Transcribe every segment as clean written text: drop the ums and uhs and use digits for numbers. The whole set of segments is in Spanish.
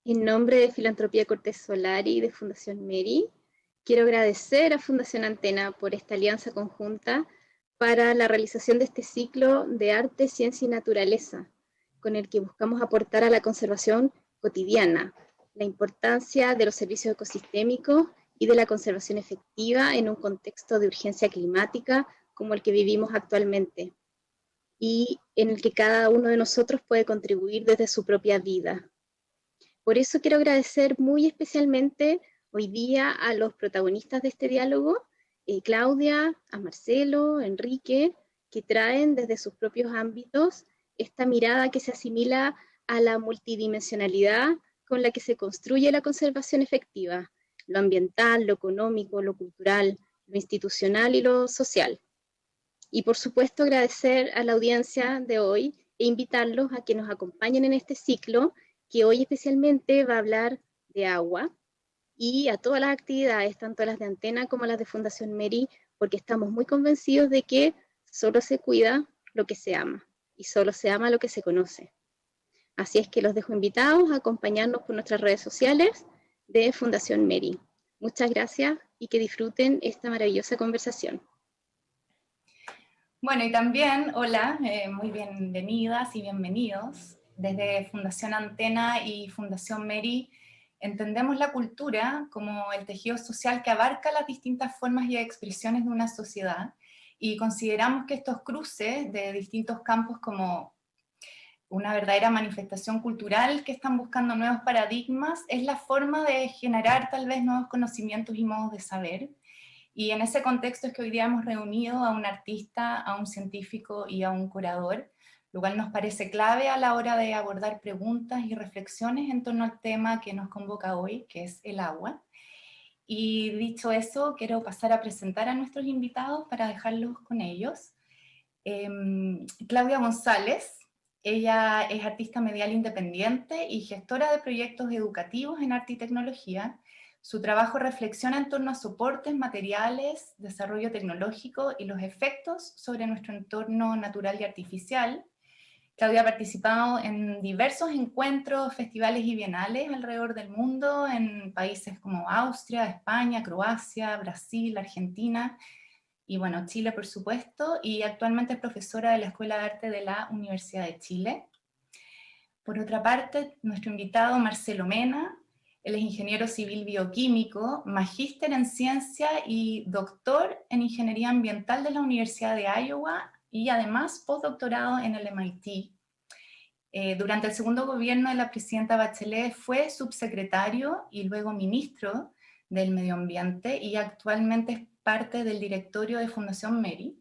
En nombre de Filantropía Cortés Solari y de Fundación Meri, quiero agradecer a Fundación Antena por esta alianza conjunta para la realización de este ciclo de arte, ciencia y naturaleza, con el que buscamos aportar a la conservación cotidiana, la importancia de los servicios ecosistémicos y de la conservación efectiva en un contexto de urgencia climática como el que vivimos actualmente, y en el que cada uno de nosotros puede contribuir desde su propia vida. Por eso quiero agradecer muy especialmente hoy día a los protagonistas de este diálogo, Claudia, a Marcelo, Enrique, que traen desde sus propios ámbitos esta mirada que se asimila a la multidimensionalidad con la que se construye la conservación efectiva, lo ambiental, lo económico, lo cultural, lo institucional y lo social. Y por supuesto agradecer a la audiencia de hoy e invitarlos a que nos acompañen en este ciclo que hoy especialmente va a hablar de agua y a todas las actividades, tanto las de Antena como las de Fundación Meri, porque estamos muy convencidos de que solo se cuida lo que se ama y solo se ama lo que se conoce. Así es que los dejo invitados a acompañarnos por nuestras redes sociales de Fundación Meri. Muchas gracias y que disfruten esta maravillosa conversación. Bueno, y también, hola, muy bienvenidas y bienvenidos. Desde Fundación Antena y Fundación Meri entendemos la cultura como el tejido social que abarca las distintas formas y expresiones de una sociedad, y consideramos que estos cruces de distintos campos como una verdadera manifestación cultural que están buscando nuevos paradigmas es la forma de generar tal vez nuevos conocimientos y modos de saber. Y en ese contexto es que hoy día hemos reunido a un artista, a un científico y a un curador, lo cual nos parece clave a la hora de abordar preguntas y reflexiones en torno al tema que nos convoca hoy, que es el agua. Y dicho eso, quiero pasar a presentar a nuestros invitados para dejarlos con ellos. Claudia González, ella es artista medial independiente y gestora de proyectos educativos en arte y tecnología. Su trabajo reflexiona en torno a soportes, materiales, desarrollo tecnológico y los efectos sobre nuestro entorno natural y artificial. Claudia ha participado en diversos encuentros, festivales y bienales alrededor del mundo, en países como Austria, España, Croacia, Brasil, Argentina, y bueno, Chile por supuesto, y actualmente es profesora de la Escuela de Arte de la Universidad de Chile. Por otra parte, nuestro invitado Marcelo Mena, él es ingeniero civil bioquímico, magíster en ciencia y doctor en ingeniería ambiental de la Universidad de Iowa, y además postdoctorado en el MIT. Durante el segundo gobierno de la presidenta Bachelet fue subsecretario y luego ministro del Medio Ambiente, y actualmente es parte del directorio de Fundación Meri.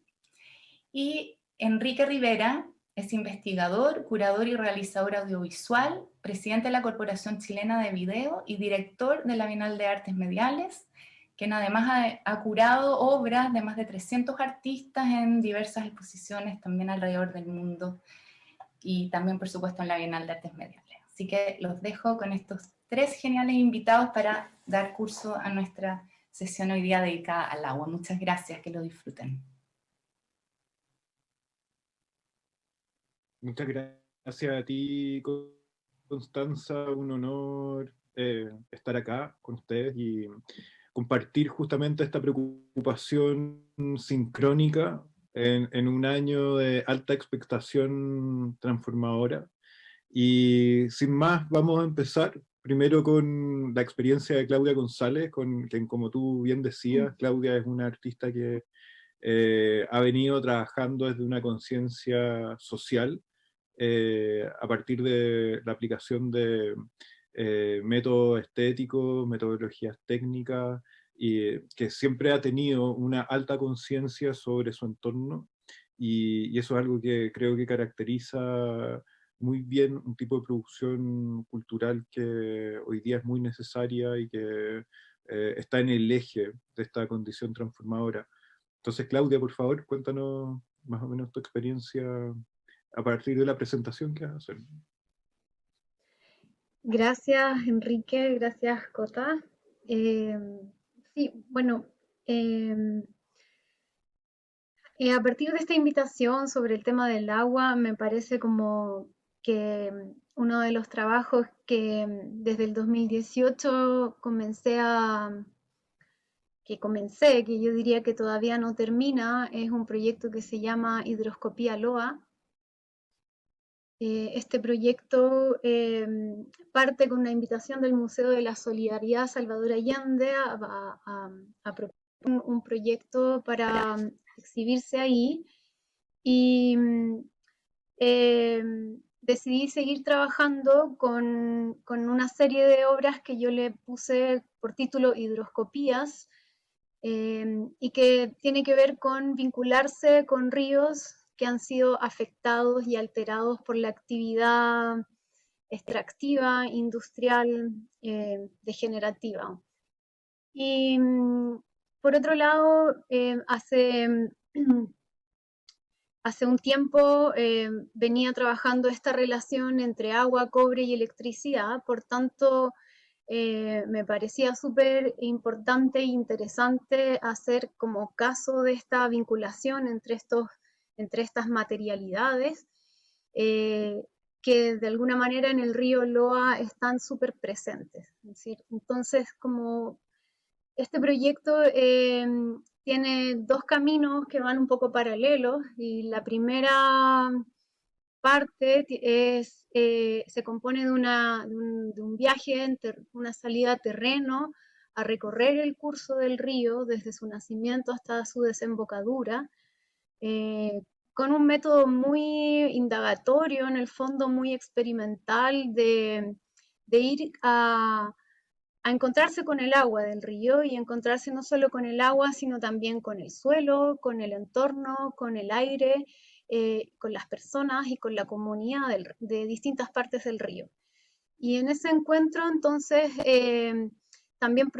Y Enrique Rivera es investigador, curador y realizador audiovisual, presidente de la Corporación Chilena de Video y director de la Bienal de Artes Mediales, quien además ha curado obras de más de 300 artistas en diversas exposiciones también alrededor del mundo, y también por supuesto en la Bienal de Artes Mediales. Así que los dejo con estos tres geniales invitados para dar curso a nuestra sesión hoy día dedicada al agua. Muchas gracias, que lo disfruten. Muchas gracias a ti, Constanza, un honor estar acá con ustedes y compartir justamente esta preocupación sincrónica en un año de alta expectación transformadora. Y sin más, vamos a empezar primero con la experiencia de Claudia González, con quien, como tú bien decías, Claudia es una artista que ha venido trabajando desde una conciencia social a partir de la aplicación de métodos estéticos, metodologías técnicas, y que siempre ha tenido una alta conciencia sobre su entorno, y eso es algo que creo que caracteriza muy bien un tipo de producción cultural que hoy día es muy necesaria y que está en el eje de esta condición transformadora. Entonces, Claudia, por favor, cuéntanos más o menos tu experiencia a partir de la presentación que vas a hacer. Gracias, Enrique, gracias, Cota. Sí, bueno, a partir de esta invitación sobre el tema del agua, me parece como que uno de los trabajos que desde el 2018 que yo diría que todavía no termina, es un proyecto que se llama Hidroscopía LOA. Este proyecto parte con una invitación del Museo de la Solidaridad Salvador Allende a proponer un proyecto para exhibirse ahí, y decidí seguir trabajando con una serie de obras que yo le puse por título Hidroscopías, y que tiene que ver con vincularse con ríos que han sido afectados y alterados por la actividad extractiva, industrial, degenerativa. Y por otro lado, hace un tiempo venía trabajando esta relación entre agua, cobre y electricidad, por tanto me parecía súper importante e interesante hacer como caso de esta vinculación entre estas materialidades, que de alguna manera en el río Loa están súper presentes. Es decir, entonces, como este proyecto tiene dos caminos que van un poco paralelos, y la primera parte se compone de un viaje, una salida a terreno, a recorrer el curso del río desde su nacimiento hasta su desembocadura, con un método muy indagatorio, en el fondo muy experimental, de ir a encontrarse con el agua del río, y encontrarse no solo con el agua, sino también con el suelo, con el entorno, con el aire, con las personas y con la comunidad de distintas partes del río. Y en ese encuentro, entonces, también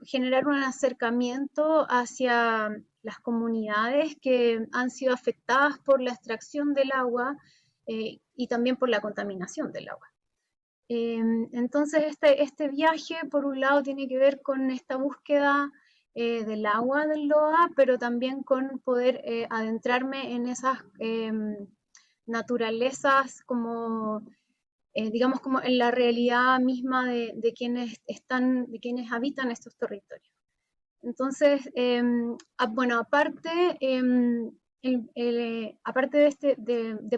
generar un acercamiento hacia las comunidades que han sido afectadas por la extracción del agua, y también por la contaminación del agua. Entonces este viaje, por un lado, tiene que ver con esta búsqueda del agua del Loa, pero también con poder adentrarme en esas naturalezas, como digamos, como en la realidad misma de quienes habitan estos territorios. Entonces, bueno, aparte de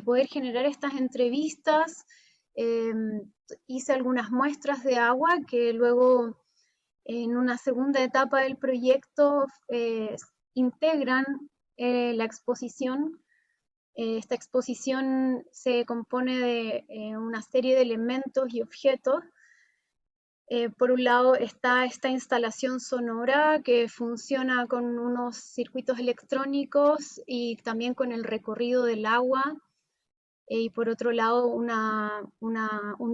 poder generar estas entrevistas, hice algunas muestras de agua que luego, en una segunda etapa del proyecto, integran la exposición. Esta exposición se compone de una serie de elementos y objetos. Por un lado está esta instalación sonora que funciona con unos circuitos electrónicos y también con el recorrido del agua. Y por otro lado un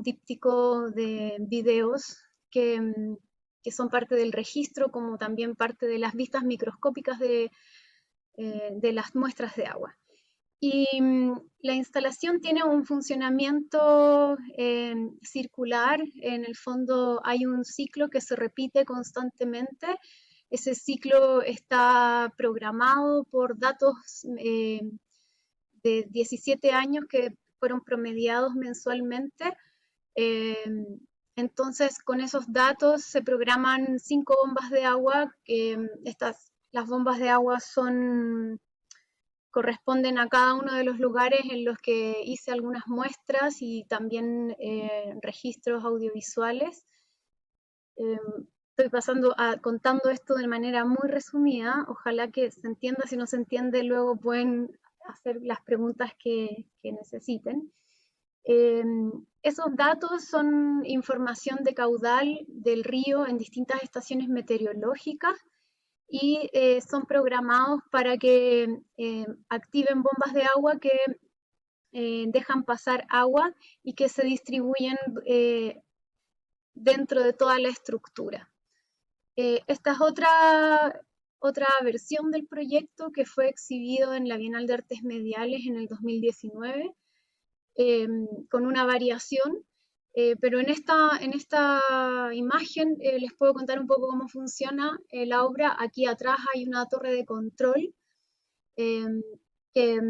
díptico de videos que son parte del registro, como también parte de las vistas microscópicas de las muestras de agua. Y la instalación tiene un funcionamiento circular. En el fondo hay un ciclo que se repite constantemente. Ese ciclo está programado por datos de 17 años que fueron promediados mensualmente. Entonces, con esos datos se programan 5 bombas de agua. Las bombas de agua corresponden a cada uno de los lugares en los que hice algunas muestras y también registros audiovisuales. Estoy contando esto de manera muy resumida. Ojalá que se entienda. Si no se entiende, luego pueden hacer las preguntas que necesiten. Esos datos son información de caudal del río en distintas estaciones meteorológicas, y son programados para que activen bombas de agua que dejan pasar agua y que se distribuyen dentro de toda la estructura. Esta es otra versión del proyecto que fue exhibido en la Bienal de Artes Mediales en el 2019, con una variación. Pero en esta imagen les puedo contar un poco cómo funciona la obra. Aquí atrás hay una torre de control que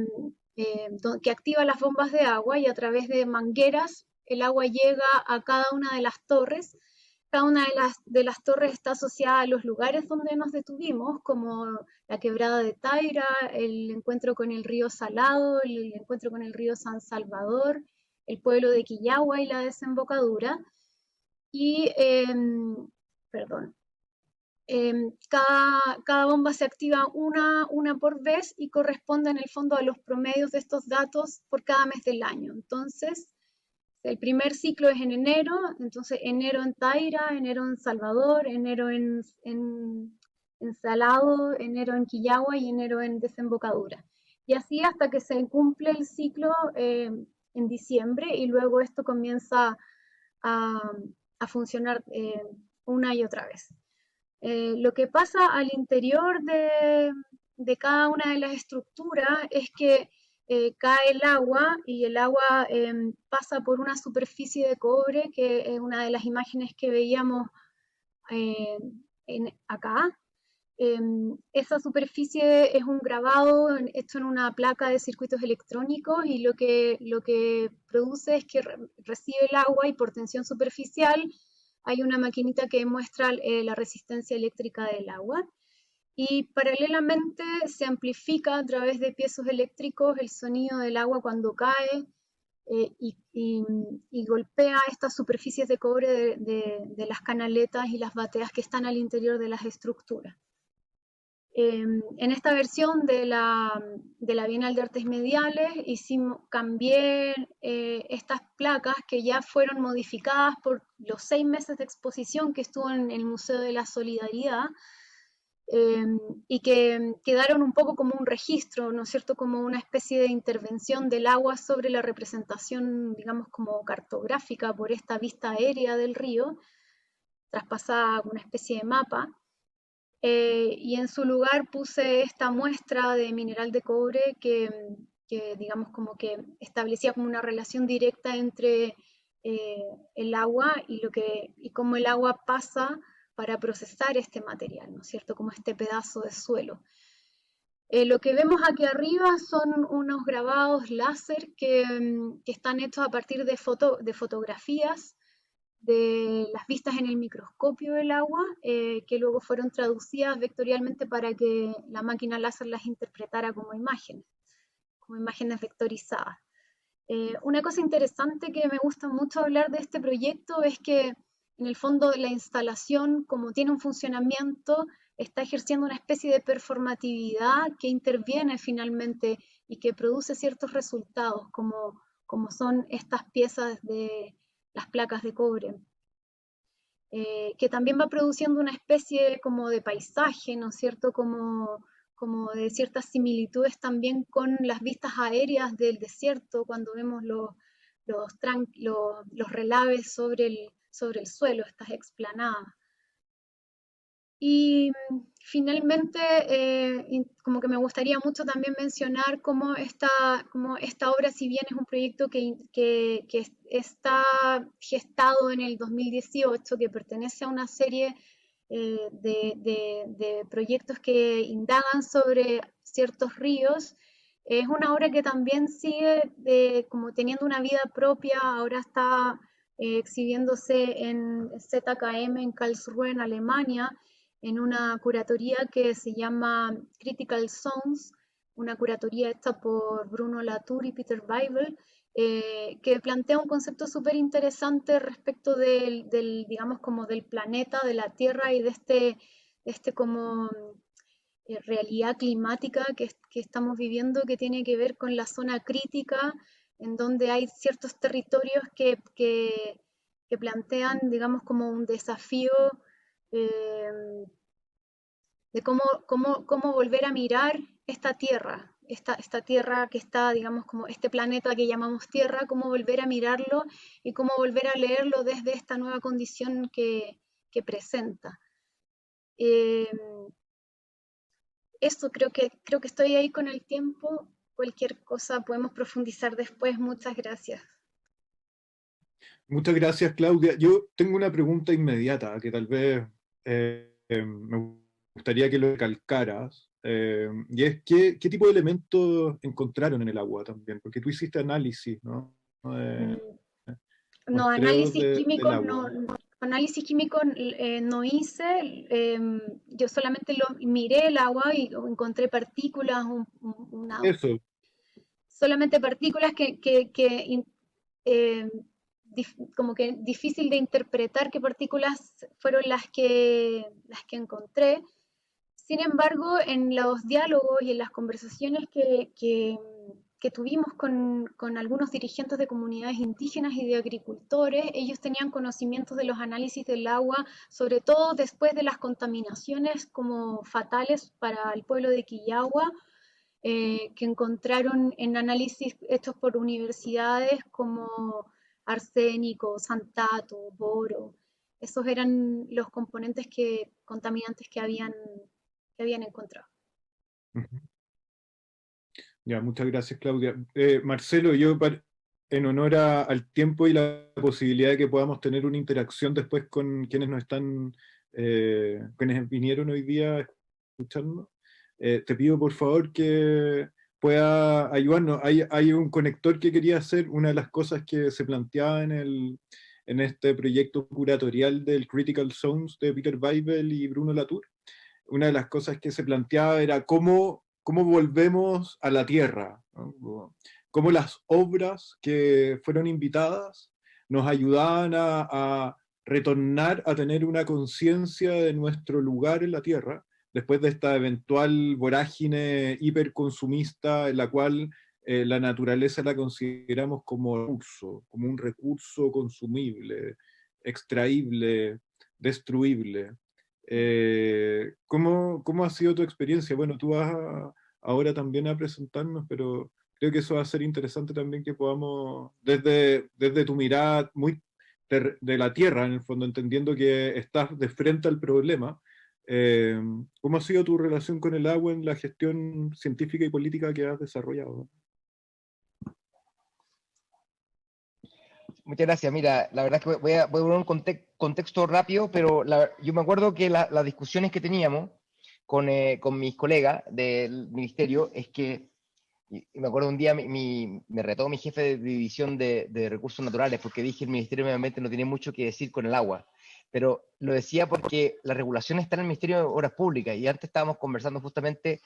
que activa las bombas de agua y a través de mangueras el agua llega a cada una de las torres. Cada una de las torres está asociada a los lugares donde nos detuvimos, como la quebrada de Taira, el encuentro con el río Salado, el encuentro con el río San Salvador, el pueblo de Quillagua y la desembocadura. Y, perdón, cada bomba se activa una por vez y corresponde en el fondo a los promedios de estos datos por cada mes del año. Entonces, el primer ciclo es en enero, entonces enero en Taira, enero en Salvador, enero en Salado, enero en Quillagua y enero en Desembocadura. Y así hasta que se cumple el ciclo en diciembre y luego esto comienza a funcionar una y otra vez. Lo que pasa al interior de cada una de las estructuras es que cae el agua y el agua pasa por una superficie de cobre, que es una de las imágenes que veíamos acá. Esa superficie es un grabado hecho en una placa de circuitos electrónicos y lo que produce es que recibe el agua y por tensión superficial hay una maquinita que muestra la resistencia eléctrica del agua. Y paralelamente se amplifica a través de piezos eléctricos el sonido del agua cuando cae y golpea estas superficies de cobre de las canaletas y las bateas que están al interior de las estructuras. En esta versión de la Bienal de Artes Mediales cambié estas placas que ya fueron modificadas por los 6 meses de exposición que estuvo en el Museo de la Solidaridad, y que quedaron un poco como un registro, ¿no es cierto?, como una especie de intervención del agua sobre la representación, digamos, como cartográfica por esta vista aérea del río, traspasada una especie de mapa. Y en su lugar puse esta muestra de mineral de cobre que digamos como que establecía como una relación directa entre el agua y cómo el agua pasa para procesar este material, ¿no es cierto? Como este pedazo de suelo. Lo que vemos aquí arriba son unos grabados láser que están hechos a partir de fotografías de las vistas en el microscopio del agua, que luego fueron traducidas vectorialmente para que la máquina láser las interpretara como imágenes vectorizadas. Una cosa interesante que me gusta mucho hablar de este proyecto es que en el fondo la instalación, como tiene un funcionamiento, está ejerciendo una especie de performatividad que interviene finalmente y que produce ciertos resultados, como son estas piezas de las placas de cobre, que también va produciendo una especie como de paisaje, ¿no es cierto?, como de ciertas similitudes también con las vistas aéreas del desierto, cuando vemos los relaves sobre el suelo, estas explanadas. Y finalmente, como que me gustaría mucho también mencionar cómo esta obra, si bien es un proyecto que está gestado en el 2018, que pertenece a una serie de proyectos que indagan sobre ciertos ríos, es una obra que también sigue como teniendo una vida propia. Ahora está exhibiéndose en ZKM en Karlsruhe, en Alemania, en una curatoría que se llama Critical Zones, una curatoría hecha por Bruno Latour y Peter Weibel, que plantea un concepto súper interesante respecto digamos, como del planeta, de la Tierra y de este como realidad climática que estamos viviendo, que tiene que ver con la zona crítica, en donde hay ciertos territorios que plantean, digamos, como un desafío de cómo volver a mirar esta tierra, esta tierra que está, digamos, como este planeta que llamamos Tierra, cómo volver a mirarlo y cómo volver a leerlo desde esta nueva condición que presenta. Esto creo que estoy ahí con el tiempo. Cualquier cosa podemos profundizar después. Muchas gracias. Muchas gracias, Claudia. Yo tengo una pregunta inmediata que tal vez me gustaría que lo recalcaras, y es qué tipo de elementos encontraron en el agua también, porque tú hiciste análisis, ¿no? Mm, No, Muestreos del agua. análisis químico no hice, yo solamente miré el agua y encontré partículas, Eso. solamente partículas eh, como que difícil de interpretar qué partículas fueron las que encontré. Sin embargo, en los diálogos y en las conversaciones que tuvimos con algunos dirigentes de comunidades indígenas y de agricultores, ellos tenían conocimientos de los análisis del agua, sobre todo después de las contaminaciones como fatales para el pueblo de Quillagua, que encontraron en análisis hechos por universidades como arsénico, santato, boro. Esos eran los componentes contaminantes que habían encontrado. Ujú. Ya, muchas gracias, Claudia. Marcelo, en honor al tiempo y la posibilidad de que podamos tener una interacción después con quienes nos están, quienes vinieron hoy día escuchando, te pido por favor que pueda ayudarnos. Hay un conector que quería hacer, una de las cosas que se planteaba en este proyecto curatorial del Critical Zones de Peter Weibel y Bruno Latour. Una de las cosas que se planteaba era cómo volvemos a la tierra, ¿no? Cómo las obras que fueron invitadas nos ayudaban a retornar a tener una conciencia de nuestro lugar en la tierra, después de esta eventual vorágine hiperconsumista en la cual la naturaleza la consideramos como un recurso consumible, extraíble, destruible. ¿Cómo ha sido tu experiencia? Bueno, tú vas ahora también a presentarnos, pero creo que eso va a ser interesante también que podamos, desde tu mirada muy de la tierra, en el fondo, entendiendo que estás de frente al problema, eh, ¿cómo ha sido tu relación con el agua en la gestión científica y política que has desarrollado? Muchas gracias. Mira, la verdad es que voy a poner un contexto rápido, pero yo me acuerdo que las discusiones que teníamos con mis colegas del ministerio es que, y me acuerdo un día me retó mi jefe de división de recursos naturales porque dije el Ministerio de Medio Ambiente no tiene mucho que decir con el agua, pero lo decía porque la regulación está en el Ministerio de Obras Públicas y antes estábamos conversando justamente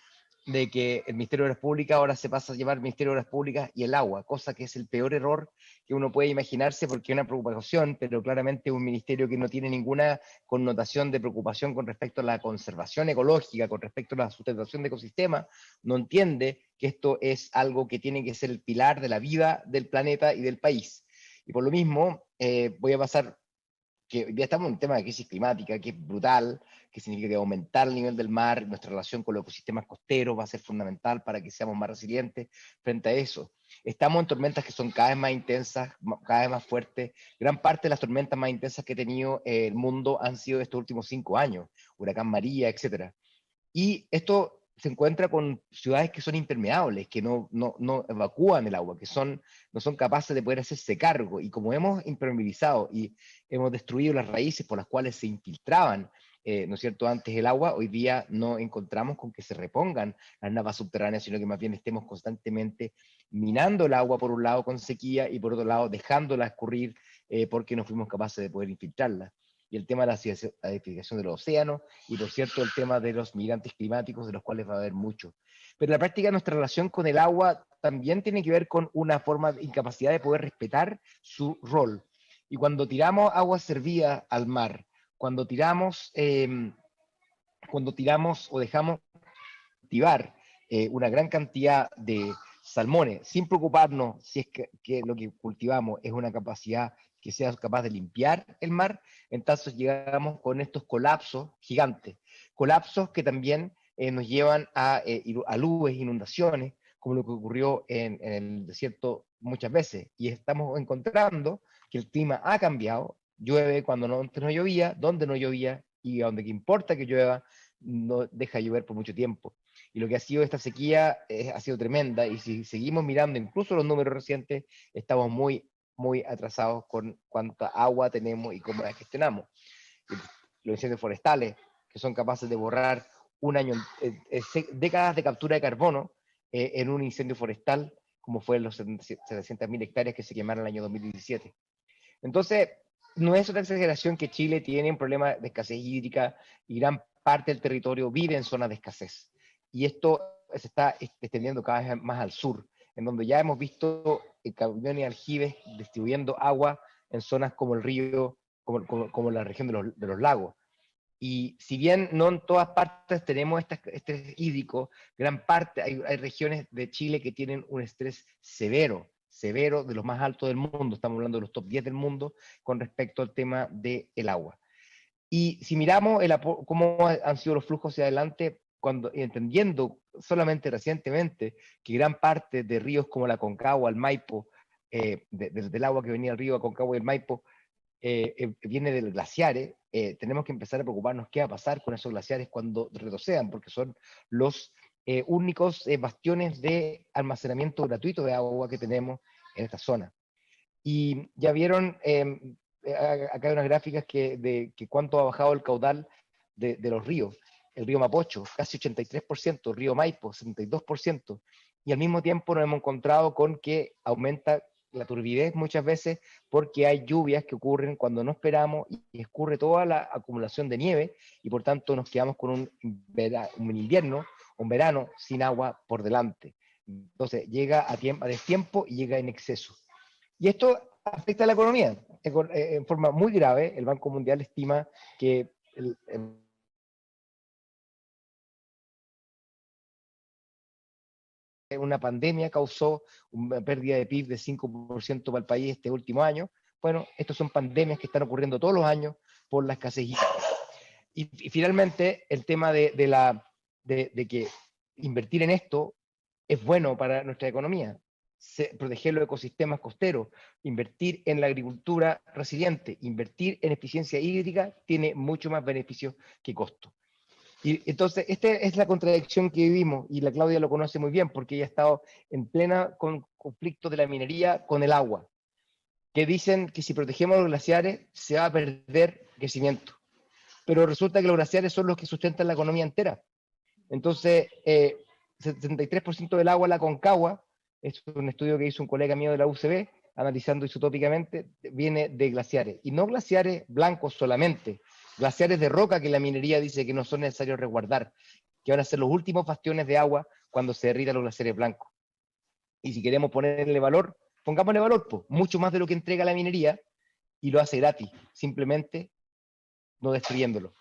de que el Ministerio de Obras Públicas ahora se pasa a llamar Ministerio de Obras Públicas y el agua, cosa que es el peor error que uno puede imaginarse porque es una preocupación, pero claramente un ministerio que no tiene ninguna connotación de preocupación con respecto a la conservación ecológica, con respecto a la sustentación de ecosistemas, no entiende que esto es algo que tiene que ser el pilar de la vida del planeta y del país. Y por lo mismo, voy a pasar que hoy día estamos en un tema de crisis climática que es brutal, que significa que aumentar el nivel del mar, nuestra relación con los ecosistemas costeros va a ser fundamental para que seamos más resilientes frente a eso. Estamos en tormentas que son cada vez más intensas, cada vez más fuertes. Gran parte de las tormentas más intensas que ha tenido el mundo han sido estos últimos 5 años, huracán María, etcétera. Y esto se encuentra con ciudades que son impermeables, que no evacúan el agua, que no son capaces de poder hacerse cargo. Y como hemos impermeabilizado y hemos destruido las raíces por las cuales se infiltraban, ¿no es cierto?, antes el agua, hoy día no encontramos con que se repongan las napas subterráneas, sino que más bien estemos constantemente minando el agua por un lado con sequía y por otro lado dejándola escurrir porque no fuimos capaces de poder infiltrarla. Y el tema de la acidificación de los océanos, y por cierto el tema de los migrantes climáticos, de los cuales va a haber mucho. Pero en la práctica nuestra relación con el agua también tiene que ver con una forma de incapacidad de poder respetar su rol. Y cuando tiramos agua servida al mar, cuando tiramos o dejamos cultivar una gran cantidad de salmones sin preocuparnos si es que lo que cultivamos es una capacidad que sea capaz de limpiar el mar, entonces llegamos con estos colapsos gigantes, colapsos que también nos llevan a lluvias, inundaciones, como lo que ocurrió en el desierto muchas veces, y estamos encontrando que el clima ha cambiado, llueve cuando antes no llovía, donde no llovía, y a donde que importa que llueva, no deja llover por mucho tiempo. Y lo que ha sido esta sequía ha sido tremenda, y si seguimos mirando incluso los números recientes, estamos muy atrasados con cuánta agua tenemos y cómo la gestionamos. Los incendios forestales, que son capaces de borrar décadas de captura de carbono en un incendio forestal, como fue los 700.000 hectáreas que se quemaron en el año 2017. Entonces, no es una exageración que Chile tiene un problema de escasez hídrica y gran parte del territorio vive en zonas de escasez. Y esto se está extendiendo cada vez más al sur, en donde ya hemos visto camiones y aljibes distribuyendo agua en zonas como el río, como la región de los lagos. Y si bien no en todas partes tenemos este hídrico, gran parte, hay regiones de Chile que tienen un estrés severo, de los más altos del mundo, estamos hablando de los top 10 del mundo, con respecto al tema del agua. Y si miramos cómo han sido los flujos hacia adelante, entendiendo solamente recientemente que gran parte de ríos como la Concagua, el Maipo, del agua que venía del río Aconcagua y el Maipo, viene de los glaciares, tenemos que empezar a preocuparnos qué va a pasar con esos glaciares cuando retrocedan, porque son los únicos bastiones de almacenamiento gratuito de agua que tenemos en esta zona. Y ya vieron, acá hay unas gráficas que cuánto ha bajado el caudal de los ríos. El río Mapocho, casi 83%, el río Maipo, 72%, y al mismo tiempo nos hemos encontrado con que aumenta la turbidez muchas veces porque hay lluvias que ocurren cuando no esperamos y escurre toda la acumulación de nieve y por tanto nos quedamos con un invierno, un verano sin agua por delante. Entonces llega a destiempo y llega en exceso. Y esto afecta a la economía en forma muy grave. El Banco Mundial estima que una pandemia causó una pérdida de PIB de 5% para el país este último año. Bueno, estas son pandemias que están ocurriendo todos los años por la escasez hídrica. Y finalmente, el tema de que invertir en esto es bueno para nuestra economía. Proteger los ecosistemas costeros, invertir en la agricultura resiliente, invertir en eficiencia hídrica tiene mucho más beneficios que costo. Y entonces, esta es la contradicción que vivimos, y la Claudia lo conoce muy bien, porque ella ha estado en plena conflicto de la minería con el agua, que dicen que si protegemos los glaciares se va a perder crecimiento. Pero resulta que los glaciares son los que sustentan la economía entera. Entonces, 73% del agua en la Concagua, es un estudio que hizo un colega mío de la UCB, analizando isotópicamente, viene de glaciares. Y no glaciares blancos solamente, glaciares de roca que la minería dice que no son necesarios resguardar, que van a ser los últimos bastiones de agua cuando se derritan los glaciares blancos. Y si queremos ponerle valor, pongámosle valor, pues, mucho más de lo que entrega la minería, y lo hace gratis, simplemente no destruyéndolo.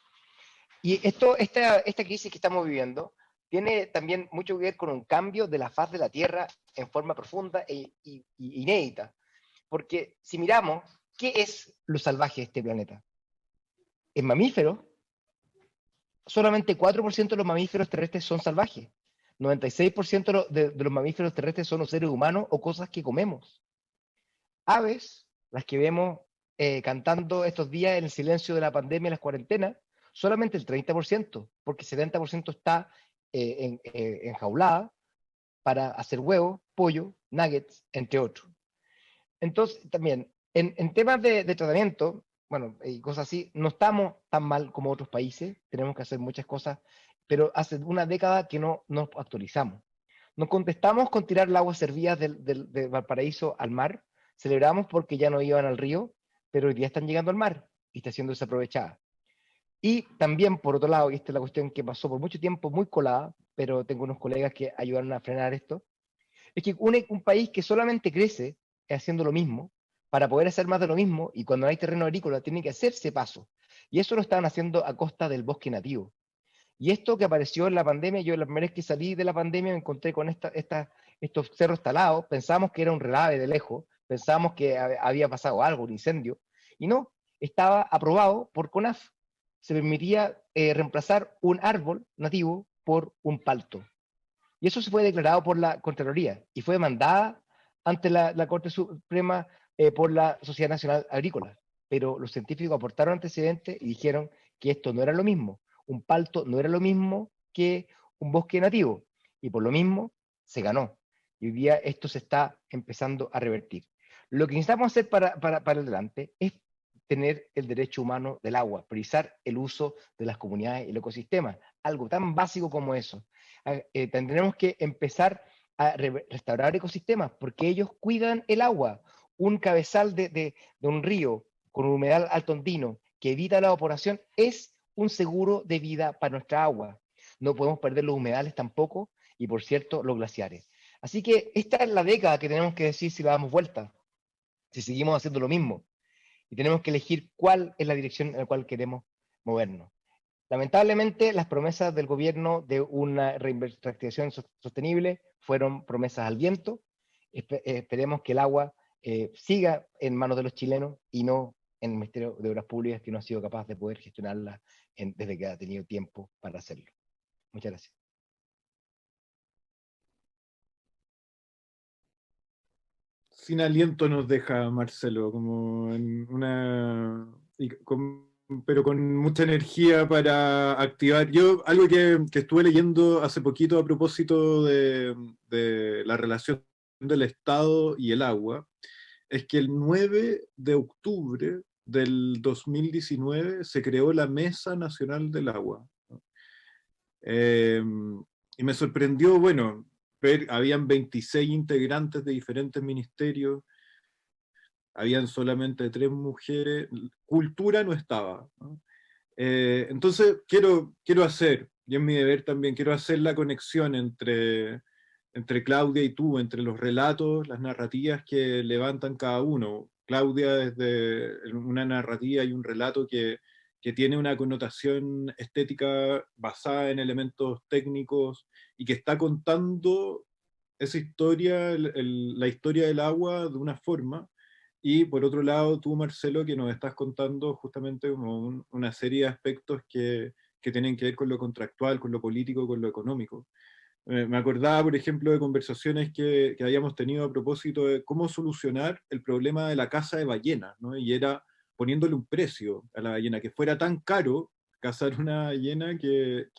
Y esta crisis que estamos viviendo tiene también mucho que ver con un cambio de la faz de la Tierra en forma profunda e inédita. Porque si miramos, ¿qué es lo salvaje de este planeta? En mamíferos, solamente 4% de los mamíferos terrestres son salvajes. 96% de los mamíferos terrestres son los seres humanos o cosas que comemos. Aves, las que vemos cantando estos días en el silencio de la pandemia, en las cuarentenas, solamente el 30%, porque el 70% está enjaulada para hacer huevos, pollo, nuggets, entre otros. Entonces, también, en temas de tratamiento, bueno, y cosas así, no estamos tan mal como otros países, tenemos que hacer muchas cosas, pero hace una década que no nos actualizamos. Nos contestamos con tirar el agua servida de Valparaíso al mar, celebramos porque ya no iban al río, pero hoy día están llegando al mar y está siendo desaprovechada. Y también, por otro lado, y esta es la cuestión que pasó por mucho tiempo muy colada, pero tengo unos colegas que ayudaron a frenar esto, es que un país que solamente crece haciendo lo mismo, para poder hacer más de lo mismo, y cuando no hay terreno agrícola tiene que hacerse paso. Y eso lo estaban haciendo a costa del bosque nativo. Y esto que apareció en la pandemia, yo la primera vez que salí de la pandemia me encontré con estos cerros talados, pensábamos que era un relave de lejos, pensábamos que había pasado algo, un incendio, y no, estaba aprobado por CONAF. Se permitía reemplazar un árbol nativo por un palto. Y eso se fue declarado por la Contraloría y fue demandada ante la Corte Suprema por la Sociedad Nacional Agrícola. Pero los científicos aportaron antecedentes y dijeron que esto no era lo mismo. Un palto no era lo mismo que un bosque nativo. Y por lo mismo se ganó. Y hoy día esto se está empezando a revertir. Lo que necesitamos hacer para adelante es tener el derecho humano del agua, priorizar el uso de las comunidades y el ecosistema. algo tan básico como eso. Tendremos que empezar a restaurar ecosistemas, porque ellos cuidan el agua. Un cabezal de un río con un humedal altoandino que evita la evaporación es un seguro de vida para nuestra agua. No podemos perder los humedales tampoco, y por cierto, los glaciares. Así que esta es la década que tenemos que decir si le damos vuelta, si seguimos haciendo lo mismo. Y tenemos que elegir cuál es la dirección en la cual queremos movernos. Lamentablemente, las promesas del gobierno de una reactivación sostenible fueron promesas al viento. Esperemos que el agua siga en manos de los chilenos y no en el Ministerio de Obras Públicas, que no ha sido capaz de poder gestionarla desde que ha tenido tiempo para hacerlo. Muchas gracias. Sin aliento nos deja Marcelo, como en una... pero con mucha energía para activar. Yo, algo que estuve leyendo hace poquito a propósito de la relación del Estado y el agua, es que el 9 de octubre del 2019 se creó la Mesa Nacional del Agua. Y me sorprendió, bueno, habían 26 integrantes de diferentes ministerios, habían solamente 3 mujeres, cultura no estaba, ¿no? Entonces quiero hacer, y es mi deber también, quiero hacer la conexión entre Claudia y tú, entre los relatos, las narrativas que levantan cada uno. Claudia desde una narrativa y un relato que tiene una connotación estética basada en elementos técnicos y que está contando esa historia, la historia del agua de una forma. Y por otro lado, tú, Marcelo, que nos estás contando justamente como una serie de aspectos que tienen que ver con lo contractual, con lo político, con lo económico. Me acordaba, por ejemplo, de conversaciones que habíamos tenido a propósito de cómo solucionar el problema de la caza de ballenas, ¿no? Y era poniéndole un precio a la ballena, que fuera tan caro cazar una ballena que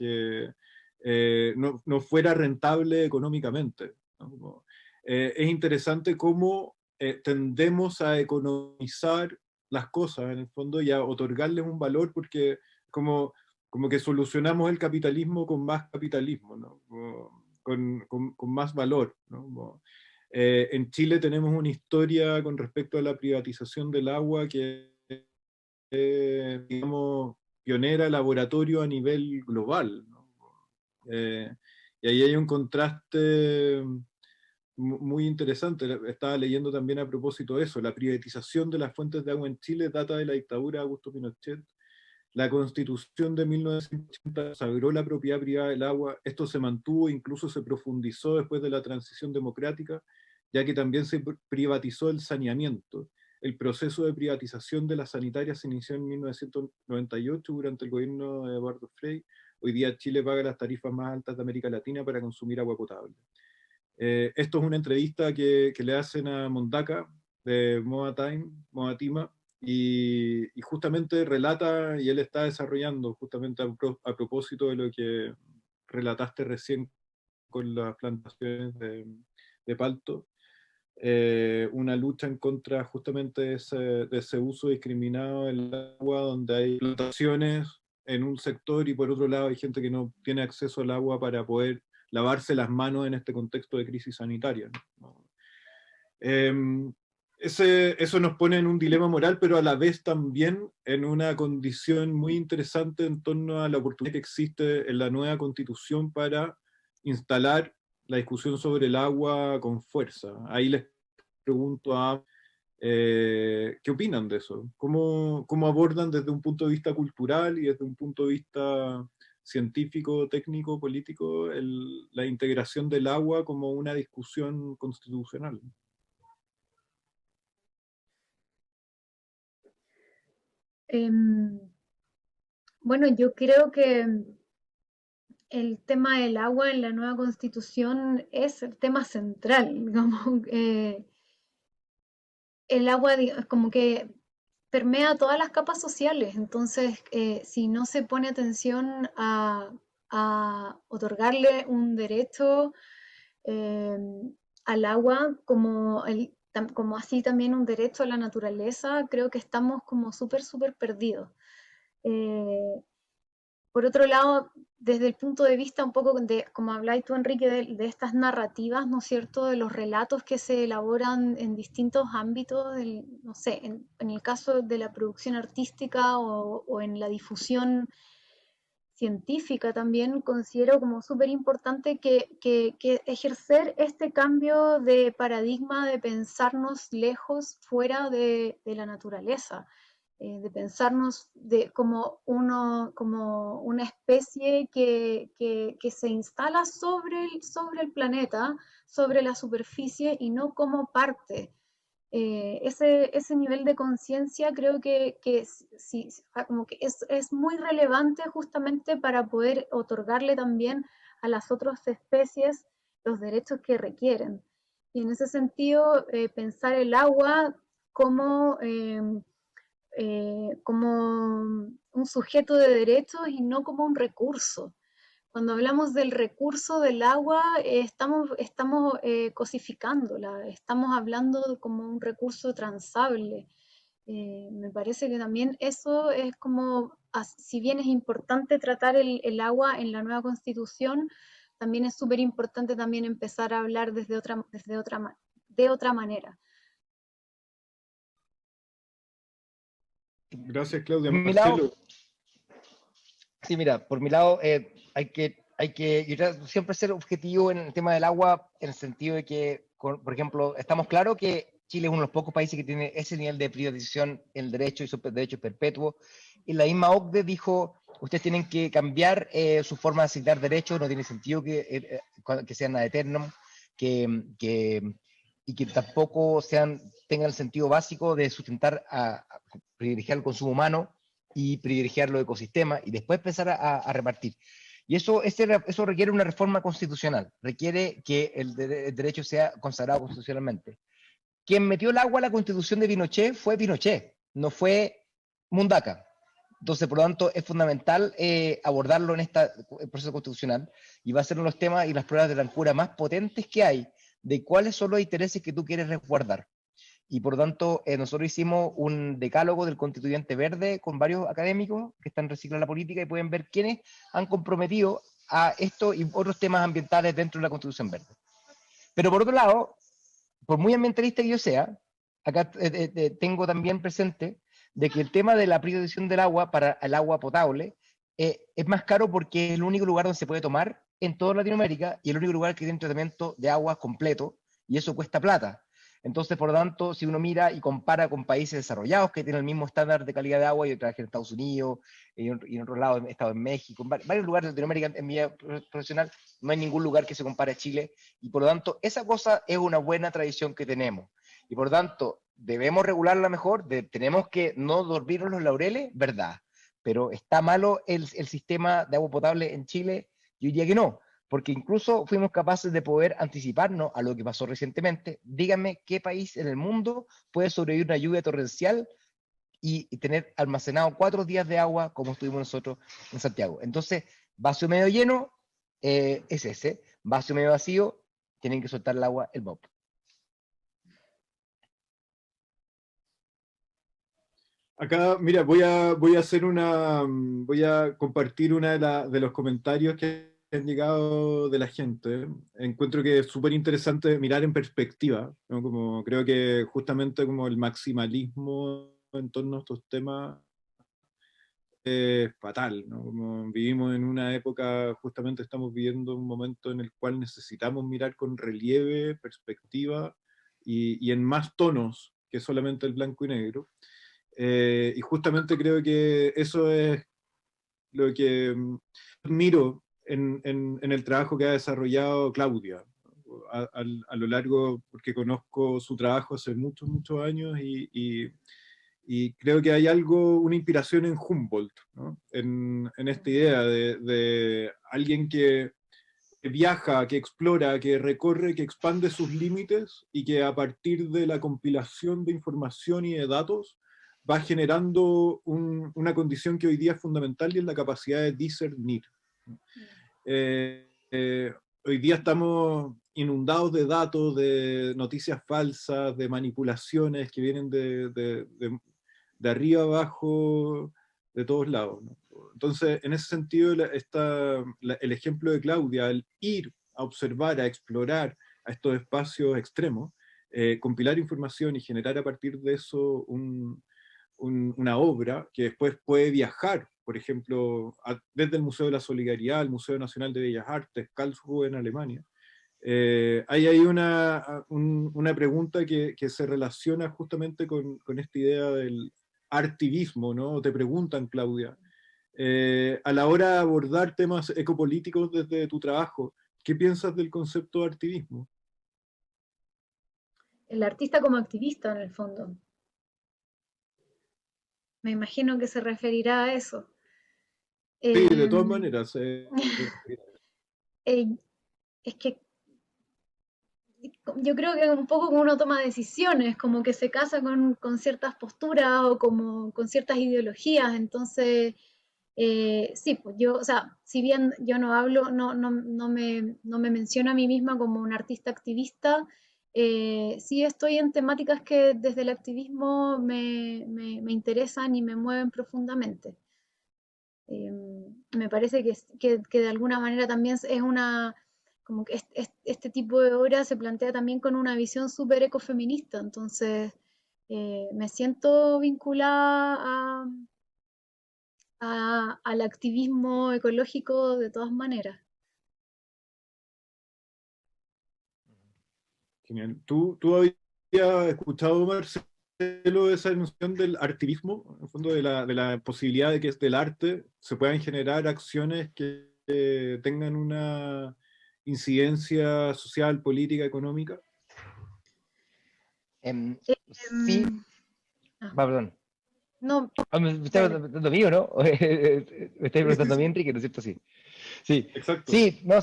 no fuera rentable económicamente, ¿no? Es interesante cómo tendemos a economizar las cosas en el fondo y a otorgarles un valor porque como que solucionamos el capitalismo con más capitalismo, ¿no? Con más valor, ¿no? En Chile tenemos una historia con respecto a la privatización del agua que es, digamos, pionera, laboratorio a nivel global, ¿no? Y ahí hay un contraste muy interesante. Estaba leyendo también a propósito de eso. La privatización de las fuentes de agua en Chile data de la dictadura de Augusto Pinochet. La Constitución de 1980 consagró la propiedad privada del agua. Esto se mantuvo, incluso se profundizó después de la transición democrática, ya que también se privatizó el saneamiento. El proceso de privatización de las sanitarias se inició en 1998 durante el gobierno de Eduardo Frei. Hoy día Chile paga las tarifas más altas de América Latina para consumir agua potable. Esto es una entrevista que le hacen a Mondaca de Moa Tima, y justamente relata, y él está desarrollando justamente a propósito de lo que relataste recién con las plantaciones de palto, una lucha en contra justamente de ese uso discriminado del agua, donde hay plantaciones en un sector y por otro lado hay gente que no tiene acceso al agua para poder lavarse las manos en este contexto de crisis sanitaria, ¿no? Eso nos pone en un dilema moral, pero a la vez también en una condición muy interesante en torno a la oportunidad que existe en la nueva constitución para instalar la discusión sobre el agua con fuerza. Ahí les pregunto ¿qué opinan de eso? ¿Cómo abordan desde un punto de vista cultural y desde un punto de vista científico, técnico, político, la integración del agua como una discusión constitucional? Bueno, yo creo que el tema del agua en la nueva constitución es el tema central, digamos. El agua como que permea todas las capas sociales, entonces si no se pone atención a otorgarle un derecho eh, al agua como así también un derecho a la naturaleza, creo que estamos como súper perdidos. Por otro lado, desde el punto de vista un poco de, como habláis tú, Enrique, de estas narrativas, ¿no es cierto?, de los relatos que se elaboran en distintos ámbitos, no sé, en el caso de la producción artística o en la difusión científica también, considero como súper importante que ejercer este cambio de paradigma de pensarnos lejos, fuera de la naturaleza, de pensarnos como una especie que se instala sobre el planeta, sobre la superficie y no como parte. Ese nivel de conciencia creo que sí, como que es muy relevante justamente para poder otorgarle también a las otras especies los derechos que requieren. Y en ese sentido, pensar el agua como, como un sujeto de derechos y no como un recurso. Cuando hablamos del recurso del agua, estamos cosificándola, estamos hablando como un recurso transable. Me parece que también eso es como, si bien es importante tratar el agua en la nueva constitución, también es súper importante también empezar a hablar de otra manera. Gracias, Claudia. Por mi lado, Marcelo. sí, mira, por mi lado, yo trato de siempre ser objetivo en el tema del agua, en el sentido de que, por ejemplo, estamos claros que Chile es uno de los pocos países que tiene ese nivel de privatización en el derecho y sus derechos perpetuos. Y la misma OCDE dijo, ustedes tienen que cambiar su forma de asignar derechos, no tiene sentido que sean ad eternum, y que tampoco tengan el sentido básico de sustentar a privilegiar el consumo humano y privilegiar los ecosistemas y después empezar a repartir. Y eso requiere una reforma constitucional, requiere que el derecho sea consagrado constitucionalmente. Quien metió el agua a la constitución de Pinochet fue Pinochet, no fue Mundaca. Entonces, por lo tanto, es fundamental abordarlo en este proceso constitucional y va a ser uno de los temas y las pruebas de blancura más potentes que hay de cuáles son los intereses que tú quieres resguardar. Y por lo tanto, nosotros hicimos un decálogo del constituyente verde con varios académicos que están reciclando la política y pueden ver quiénes han comprometido a esto y otros temas ambientales dentro de la constitución verde. Pero por otro lado, por muy ambientalista que yo sea, acá tengo también presente de que el tema de la privatización del agua para el agua potable es más caro porque es el único lugar donde se puede tomar en toda Latinoamérica y el único lugar que tiene tratamiento de aguas completo y eso cuesta plata. Entonces, por lo tanto, si uno mira y compara con países desarrollados que tienen el mismo estándar de calidad de agua, yo trabajé en Estados Unidos y en otros lados, he estado en México, en varios lugares de Latinoamérica en mi vida profesional, no hay ningún lugar que se compare a Chile, y por lo tanto, esa cosa es una buena tradición que tenemos. Y por lo tanto, debemos regularla mejor, tenemos que no dormirnos los laureles, verdad, pero ¿está malo el sistema de agua potable en Chile? Yo diría que no, porque incluso fuimos capaces de poder anticiparnos a lo que pasó recientemente. Díganme qué país en el mundo puede sobrevivir una lluvia torrencial y tener almacenado 4 días de agua como estuvimos nosotros en Santiago. Entonces, vaso medio lleno es ese, vaso medio vacío, tienen que soltar el agua, el MOP. Acá, mira, voy a compartir una de los comentarios que han llegado de la gente. Encuentro que es súper interesante mirar en perspectiva, ¿no? Como, creo que justamente como el maximalismo en torno a estos temas es fatal, ¿no? Como vivimos en una época, justamente estamos viviendo un momento en el cual necesitamos mirar con relieve, perspectiva y en más tonos que solamente el blanco y negro. Y justamente creo que eso es lo que admiro en el trabajo que ha desarrollado Claudia, a lo largo, porque conozco su trabajo hace muchos, muchos años y creo que hay una inspiración en Humboldt, ¿no? En esta idea de alguien que viaja, que explora, que recorre, que expande sus límites y que a partir de la compilación de información y de datos va generando una condición que hoy día es fundamental y es la capacidad de discernir. Hoy día estamos inundados de datos, de noticias falsas, de manipulaciones que vienen de arriba abajo, de todos lados, ¿no? Entonces, en ese sentido, el ejemplo de Claudia, el ir a observar, a explorar a estos espacios extremos, compilar información y generar a partir de eso una obra que después puede viajar, por ejemplo, desde el Museo de la Solidaridad, al Museo Nacional de Bellas Artes, Karlsruhe en Alemania. Hay ahí una pregunta que se relaciona justamente con esta idea del artivismo, ¿no? Te preguntan, Claudia, a la hora de abordar temas ecopolíticos desde tu trabajo, ¿qué piensas del concepto de artivismo? El artista como activista, en el fondo. Me imagino que se referirá a eso. Sí, de todas Em, maneras. eh, es que yo creo que un poco como uno toma decisiones, como que se casa con ciertas posturas o como con ciertas ideologías, entonces sí, pues yo, o sea, si bien yo no hablo, no me menciono a mí misma como una artista activista, sí estoy en temáticas que desde el activismo me interesan y me mueven profundamente. Me parece que de alguna manera también es una, como que este tipo de obra se plantea también con una visión súper ecofeminista, entonces me siento vinculada al activismo ecológico de todas maneras. Genial. ¿Tú habías escuchado, Marcelo, esa noción del artivismo, en el fondo de la posibilidad de que desde el arte se puedan generar acciones que tengan una incidencia social, política, económica? Sí, Em, ah, perdón. no, Me está dale. preguntando a mí, ¿o no? Me estáis Sí, sí, preguntando a mí, sí, Enrique, ¿no es cierto? Sí. Sí, exacto. sí, no,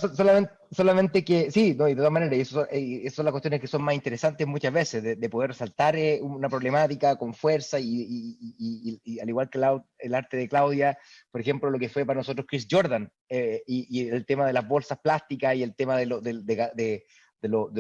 solamente que, sí, no, y de todas maneras, y esas son las cuestiones que son más interesantes muchas veces, de poder resaltar una problemática con fuerza y al igual que el arte de Claudia, por ejemplo, lo que fue para nosotros Chris Jordan, y el tema de las bolsas plásticas y el tema de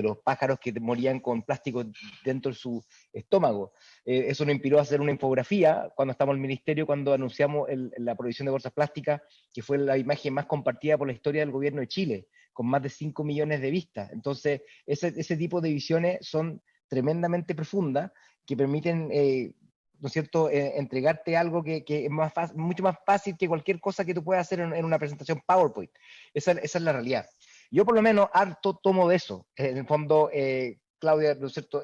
los pájaros que morían con plástico dentro de su estómago. Eso nos inspiró a hacer una infografía cuando estamos en el ministerio, cuando anunciamos la provisión de bolsas plásticas, que fue la imagen más compartida por la historia del gobierno de Chile, con más de 5 millones de vistas. Entonces, ese tipo de visiones son tremendamente profundas, que permiten, ¿no es cierto?, entregarte algo que es mucho más fácil que cualquier cosa que tú puedas hacer en una presentación PowerPoint. Esa es la realidad. Yo por lo menos harto tomo de eso. En el fondo, Claudia, ¿no es cierto?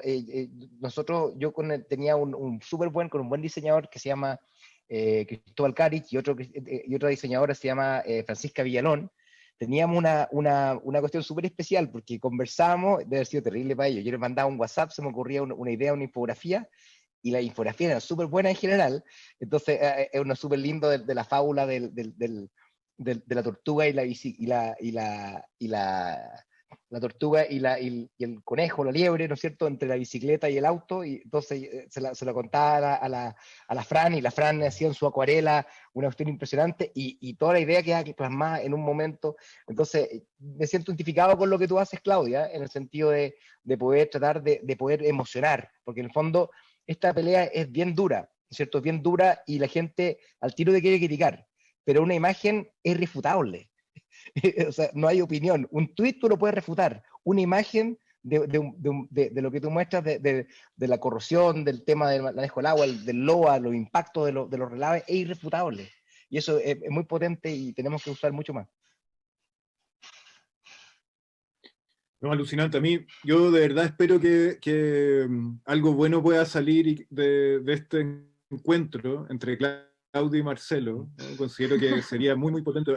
Yo tenía un súper con un buen diseñador que se llama Cristóbal Caric y otra diseñadora se llama Francisca Villalón. Teníamos una cuestión súper especial porque conversábamos, debe haber sido terrible para ellos. Yo les mandaba un WhatsApp, se me ocurría una idea, una infografía, y la infografía era súper buena en general. Entonces, es uno súper lindo de la fábula de la tortuga y la tortuga y el conejo, la liebre, ¿no es cierto?, entre la bicicleta y el auto, y entonces se la contaba a la Fran, y la Fran hacía en su acuarela una cuestión impresionante, y toda la idea queda plasmada en un momento. Entonces, me siento identificado con lo que tú haces, Claudia, en el sentido de poder tratar de poder emocionar, porque en el fondo esta pelea es bien dura, ¿cierto? Es bien dura y la gente al tiro te quiere criticar, pero una imagen es irrefutable. O sea, no hay opinión. Un tuit tú lo puedes refutar. Una imagen de lo que tú muestras de la corrosión, del tema del manejo del agua, del LOA, los impactos de los relaves, es irrefutable. Y eso es muy potente y tenemos que usar mucho más. No, alucinante. A mí, yo de verdad espero que algo bueno pueda salir de este encuentro entre Claudio y Marcelo, ¿no? Considero que sería muy, muy potente.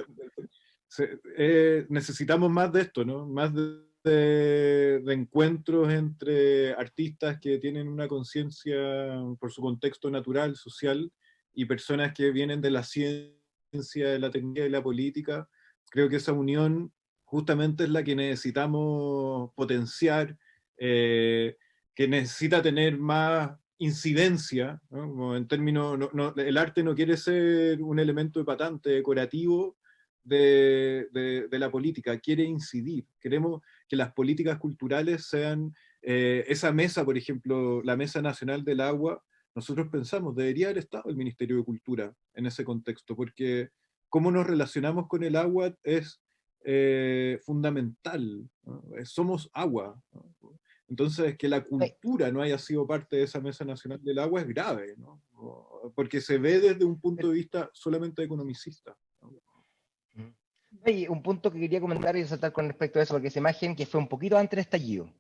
Necesitamos más de esto, ¿no? Más de encuentros entre artistas que tienen una conciencia por su contexto natural, social, y personas que vienen de la ciencia, de la tecnología y la política. Creo que esa unión justamente es la que necesitamos potenciar, que necesita tener más incidencia, ¿no? Como en términos, el arte no quiere ser un elemento de patente decorativo de la política, quiere incidir. Queremos que las políticas culturales sean esa mesa, por ejemplo, la Mesa Nacional del Agua, nosotros pensamos, debería haber estado el Ministerio de Cultura en ese contexto, porque cómo nos relacionamos con el agua es fundamental, ¿no? Somos agua, ¿no? Entonces, que la cultura no haya sido parte de esa Mesa Nacional del Agua es grave, ¿no? Porque se ve desde un punto de vista solamente economicista, ¿no? Oye, un punto que quería comentar y resaltar con respecto a eso, porque esa imagen que fue un poquito antes del estallido.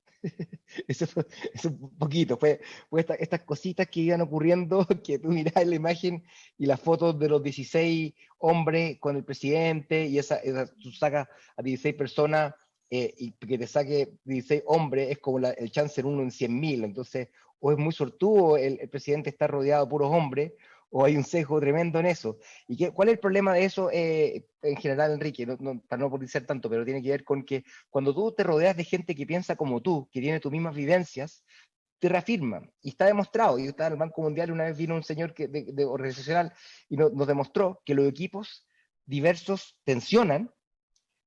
Eso un poquito, fue estas cositas que iban ocurriendo, que tú mirás la imagen y las fotos de los 16 hombres con el presidente, y tú sacas a 16 personas, y que te saque 16 hombres es como el chance en 1 en 100.000, entonces o es muy sortudo el presidente está rodeado de puros hombres, o hay un sesgo tremendo en eso. ¿Cuál es el problema de eso en general, Enrique? Para no politizar tanto, pero tiene que ver con que cuando tú te rodeas de gente que piensa como tú, que tiene tus mismas vivencias, te reafirma. Y está demostrado. Yo estaba en el Banco Mundial y una vez vino un señor de organizacional y nos demostró que los equipos diversos tensionan,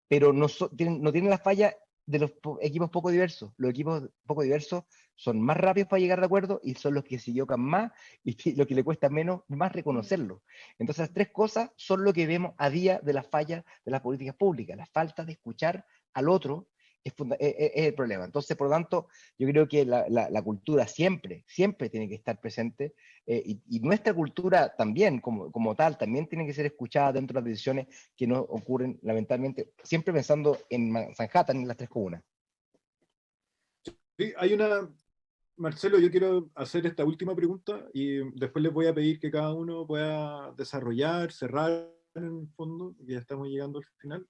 pero no tienen la falla de los equipos poco diversos. Los equipos poco diversos son más rápidos para llegar de acuerdo y son los que se equivocan más y lo que le cuesta menos, más reconocerlo. Entonces, las tres cosas son lo que vemos a día de las fallas de las políticas públicas. La falta de escuchar al otro es el problema. Entonces, por lo tanto, yo creo que la cultura siempre tiene que estar presente, y nuestra cultura también, como tal, también tiene que ser escuchada dentro de las decisiones que no ocurren, lamentablemente, siempre pensando en Manhattan, en las tres comunas. Sí, Marcelo, yo quiero hacer esta última pregunta y después les voy a pedir que cada uno pueda desarrollar, cerrar en el fondo, que ya estamos llegando al final.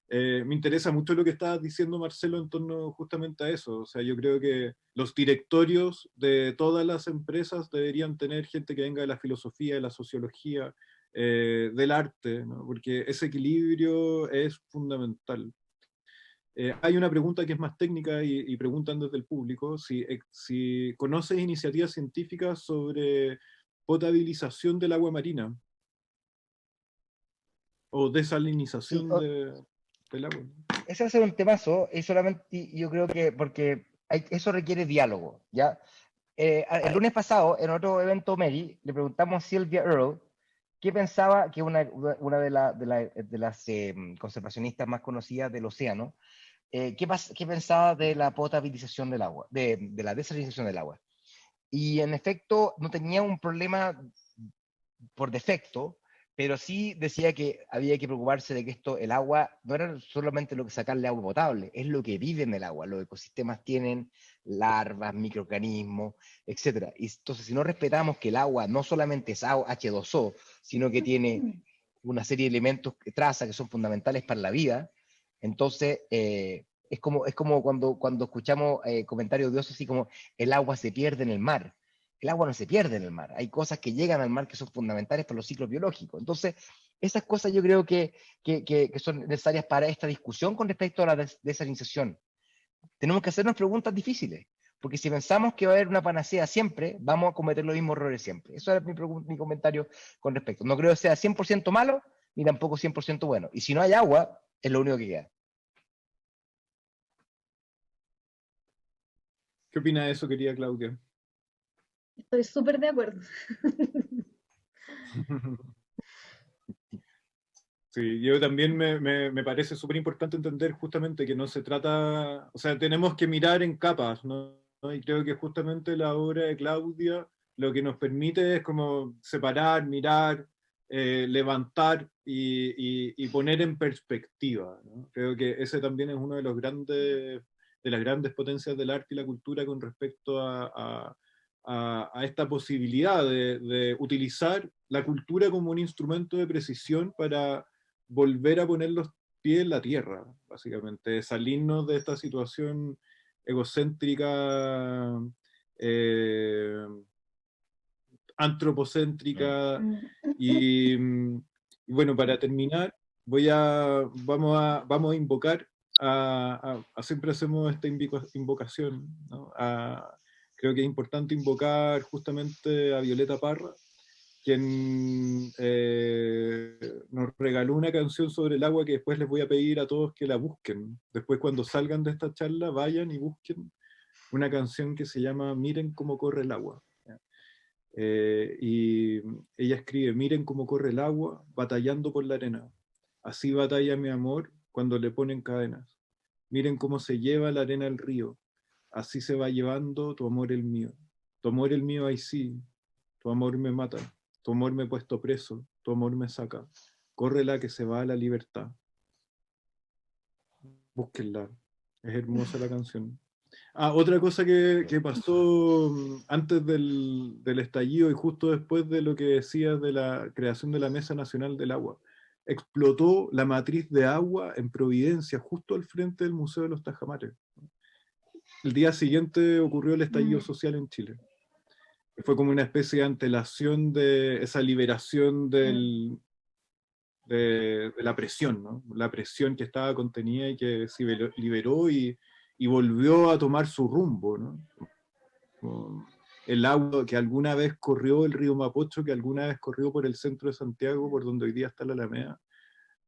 Me interesa mucho lo que estabas diciendo, Marcelo, en torno justamente a eso. O sea, yo creo que los directorios de todas las empresas deberían tener gente que venga de la filosofía, de la sociología, del arte, ¿no? Porque ese equilibrio es fundamental. Hay una pregunta que es más técnica y preguntan desde el público si conoces iniciativas científicas sobre potabilización del agua marina o desalinización Sí, del agua. ese va a ser un temazo, y solamente yo creo que porque eso requiere diálogo, ¿ya? El lunes pasado, en otro evento Mary, le preguntamos a Sylvia Earle qué pensaba, que una de las conservacionistas más conocidas del océano, qué pensaba de la potabilización del agua, de la desalinización del agua. Y en efecto, no tenía un problema por defecto, pero sí decía que había que preocuparse de que el agua, no era solamente lo que sacarle agua potable, es lo que vive en el agua. Los ecosistemas tienen larvas, microorganismos, etc. Y entonces, si no respetamos que el agua no solamente es H2O, sino que tiene una serie de elementos, trazas que son fundamentales para la vida, entonces es como cuando escuchamos comentarios de así como el agua se pierde en el mar. El agua no se pierde en el mar. Hay cosas que llegan al mar que son fundamentales para los ciclos biológicos. Entonces, esas cosas yo creo que son necesarias para esta discusión con respecto a la desalinización. Tenemos que hacernos preguntas difíciles, porque si pensamos que va a haber una panacea siempre, vamos a cometer los mismos errores siempre. Eso es mi comentario con respecto. No creo que sea 100% malo, ni tampoco 100% bueno. Y si no hay agua, es lo único que queda. ¿Qué opina de eso, querida Claudia? Estoy súper de acuerdo. Sí, yo también me parece súper importante entender justamente que no se trata, o sea, tenemos que mirar en capas, ¿no? Y creo que justamente la obra de Claudia lo que nos permite es como separar, mirar, levantar y poner en perspectiva, ¿no? Creo que ese también es uno de de las grandes potencias del arte y la cultura con respecto a esta posibilidad de utilizar la cultura como un instrumento de precisión para volver a poner los pies en la tierra, básicamente, salirnos de esta situación egocéntrica, eh, antropocéntrica, y bueno, para terminar, vamos a invocar, siempre hacemos esta invocación, ¿no? Creo que es importante invocar justamente a Violeta Parra, quien nos regaló una canción sobre el agua que después les voy a pedir a todos que la busquen. Después cuando salgan de esta charla, vayan y busquen una canción que se llama Miren cómo corre el agua. Y ella escribe: miren cómo corre el agua batallando por la arena. Así batalla mi amor cuando le ponen cadenas. Miren cómo se lleva la arena al río. Así se va llevando tu amor el mío. Tu amor el mío, ahí sí. Tu amor me mata. Tu amor me ha puesto preso. Tu amor me saca. Córrela que se va a la libertad. Búsquenla. Es hermosa la canción. Otra cosa que pasó antes del estallido y justo después de lo que decías de la creación de la Mesa Nacional del Agua. Explotó la matriz de agua en Providencia, justo al frente del Museo de los Tajamares. El día siguiente ocurrió el estallido social en Chile. Fue como una especie de antelación de esa liberación de la presión, ¿no? La presión que estaba contenida y que se liberó y volvió a tomar su rumbo, ¿no? El agua que alguna vez corrió el río Mapocho, que alguna vez corrió por el centro de Santiago, por donde hoy día está la Alameda,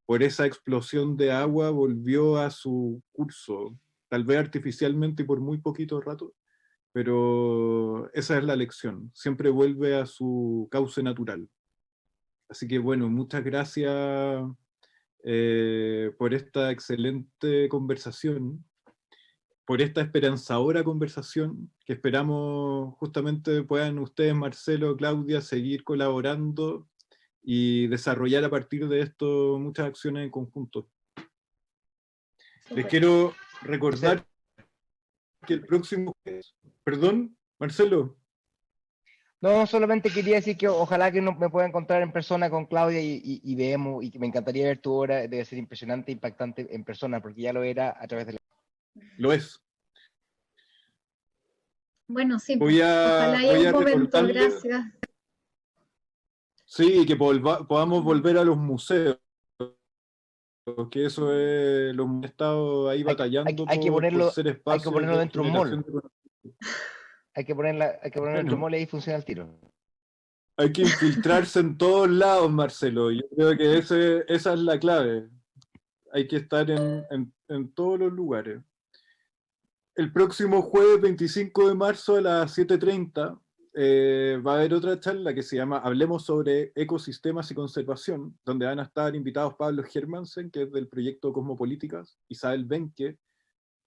por esa explosión de agua volvió a su curso, tal vez artificialmente y por muy poquito rato, pero esa es la lección, siempre vuelve a su cauce natural. Así que bueno, muchas gracias por esta excelente conversación, por esta esperanzadora conversación, que esperamos justamente puedan ustedes, Marcelo, Claudia, seguir colaborando y desarrollar a partir de esto muchas acciones en conjunto. Les quiero recordar que el próximo... Perdón, Marcelo. No, solamente quería decir que ojalá que me pueda encontrar en persona con Claudia y veamos, y que me encantaría ver tu obra. Debe ser impresionante, impactante en persona, porque ya lo era a través de la... Lo es. Bueno, sí, voy ojalá haya a un momento, recordarle, gracias. sí, que podamos volver a los museos, que eso es, los hemos estado ahí batallando hay que por ponerlo, ser hay que espacios ponerlo de dentro de un generación mall. Hay que ponerlo dentro de un mall y ahí funciona el tiro. Hay que infiltrarse en todos lados, Marcelo. Yo creo que esa es la clave. Hay que estar en todos los lugares. El próximo jueves 25 de marzo a las 7:30 va a haber otra charla que se llama Hablemos sobre ecosistemas y conservación, donde van a estar invitados Pablo Hermansen, que es del proyecto Cosmopolíticas, Isabel Benque,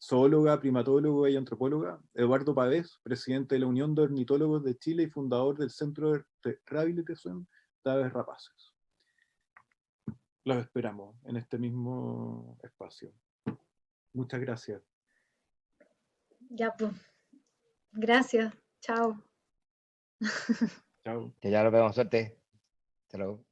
zoóloga, primatóloga y antropóloga, Eduardo Pavés, presidente de la Unión de Ornitólogos de Chile y fundador del Centro de Rehabilitación de Aves Rapaces. Los esperamos en este mismo espacio. Muchas gracias. Ya, pues. Gracias. Chao. Chao. Ya lo vemos, suerte. Hasta luego.